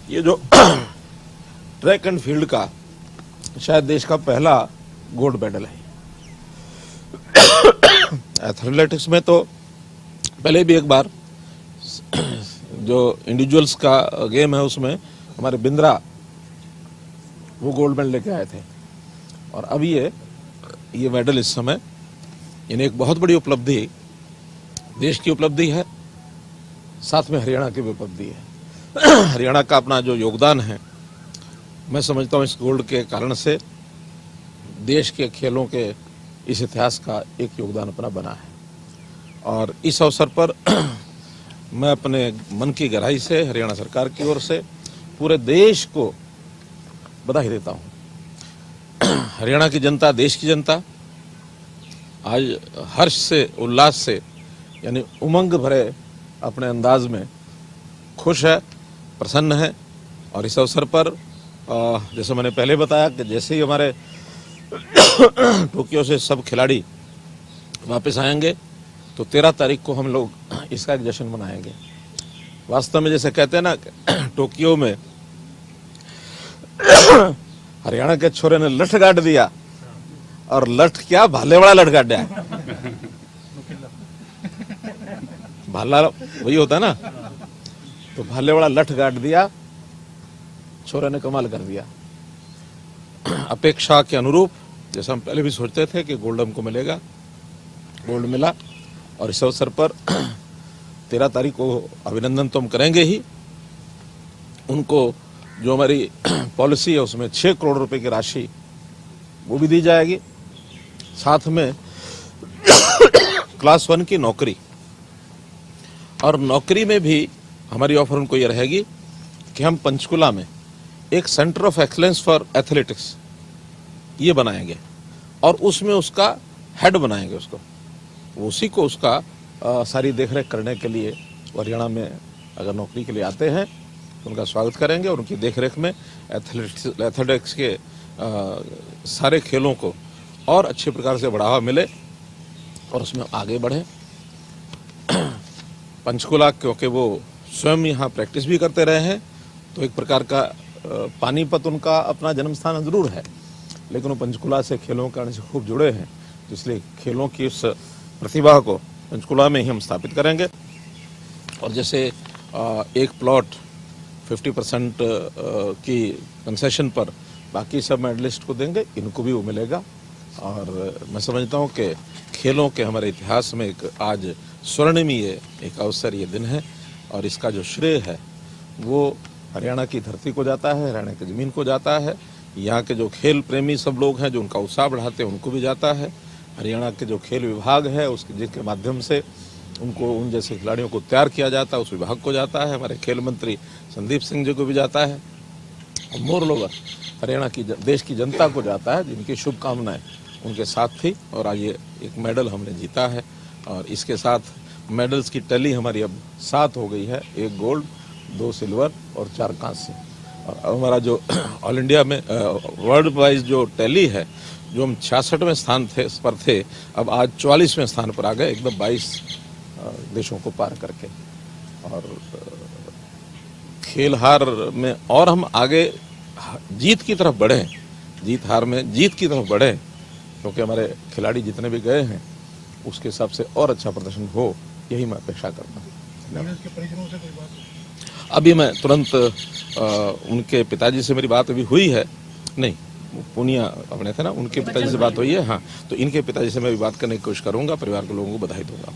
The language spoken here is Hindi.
ये जो ट्रैक एंड फील्ड का शायद देश का पहला गोल्ड मेडल है। एथलेटिक्स में तो पहले भी एक बार जो इंडिविजुअल्स का गेम है उसमें हमारे बिंद्रा वो गोल्ड मेडल लेके आए थे, और अब ये मेडल इस समय यानी एक बहुत बड़ी उपलब्धि, देश की उपलब्धि है, साथ में हरियाणा की भी उपलब्धि है। हरियाणा का अपना जो योगदान है, मैं समझता हूँ इस गोल्ड के कारण से देश के खेलों के इस इतिहास का एक योगदान अपना बना है। और इस अवसर पर मैं अपने मन की गहराई से हरियाणा सरकार की ओर से पूरे देश को बधाई देता हूँ। हरियाणा की जनता, देश की जनता आज हर्ष से, उल्लास से, यानी उमंग भरे अपने अंदाज में खुश है, प्रसन्न है। और इस अवसर पर जैसे मैंने पहले बताया कि जैसे ही हमारे टोक्यो से सब खिलाड़ी वापस आएंगे तो 13 तारीख को हम लोग इसका एक जश्न मनाएंगे। वास्तव में जैसे कहते हैं ना, टोक्यो में हरियाणा के छोरे ने लठ गाड़ दिया, और लठ क्या, भाले वाला लठ गाड़ा है। भाला वही होता है ना, तो भाले वाला लठ गाड़ दिया, छोरे ने कमाल कर दिया। अपेक्षा के अनुरूप जैसा हम पहले भी सोचते थे कि गोल्ड हमको मिलेगा, गोल्ड मिला। और इस अवसर पर 13 तारीख को अभिनंदन तो हम करेंगे ही, उनको जो हमारी पॉलिसी है उसमें 6 करोड़ रुपए की राशि वो भी दी जाएगी, साथ में क्लास 1 की नौकरी। और नौकरी में भी हमारी ऑफर उनको ये रहेगी कि हम पंचकुला में एक centre of excellence for athletics ये बनाएंगे, और उसमें उसका हेड बनाएंगे उसको, उसी को उसका सारी देखरेख करने के लिए हरियाणा में अगर नौकरी के लिए आते हैं तो उनका स्वागत करेंगे, और उनकी देखरेख में एथलेटिक्स के सारे खेलों को और अच्छे प्रकार से बढ़ावा मिले और उसमें आगे बढ़े। पंचकुला क्योंकि वो स्वयं यहाँ प्रैक्टिस भी करते रहे हैं, तो एक प्रकार का पानीपत उनका अपना जन्म स्थान जरूर है, लेकिन वो पंचकुला से खेलों के कारण से खूब जुड़े हैं, तो इसलिए खेलों की उस प्रतिभा को पंचकुला में ही हम स्थापित करेंगे। और जैसे एक प्लॉट 50% की कंसेशन पर बाकी सब मेडलिस्ट को देंगे, इनको भी वो मिलेगा। और मैं समझता हूँ कि खेलों के हमारे इतिहास में एक आज स्वर्णिमय एक अवसर ये दिन है, और इसका जो श्रेय है वो हरियाणा की धरती को जाता है, हरियाणा की ज़मीन को जाता है। यहाँ के जो खेल प्रेमी सब लोग हैं जो उनका उत्साह बढ़ाते हैं उनको भी जाता है। हरियाणा के जो खेल विभाग है उसके जिसके माध्यम से उनको उन जैसे खिलाड़ियों को तैयार किया जाता है उस विभाग को जाता है। हमारे खेल मंत्री संदीप सिंह जी को भी जाता है, और मोर लोग हरियाणा की देश की जनता को जाता है, जिनकी शुभकामनाएं उनके साथ थी। और आज ये एक मेडल हमने जीता है, और इसके साथ मेडल्स की टैली हमारी अब 7 हो गई है, 1 गोल्ड, 2 सिल्वर और 4 कांस्य। और हमारा जो ऑल इंडिया में वर्ल्ड वाइज जो टैली है, जो हम 66वें स्थान पर थे, अब आज 44वें स्थान पर आ गए, एकदम 22 देशों को पार करके। और खेल हार में और हम आगे जीत की तरफ बढ़े, जीत हार में जीत की तरफ बढ़े, क्योंकि हमारे खिलाड़ी जितने भी गए हैं उसके हिसाब से और अच्छा प्रदर्शन हो, यही मैं अपेक्षा करता हूँ। अभी मैं तुरंत उनके पिताजी से मेरी बात अभी हुई है, नहीं पूनिया अपने थे ना, उनके पिताजी से बात हुई है, हाँ, तो इनके पिताजी से मैं भी बात करने की कोशिश करूंगा, परिवार के लोगों को बधाई दूंगा।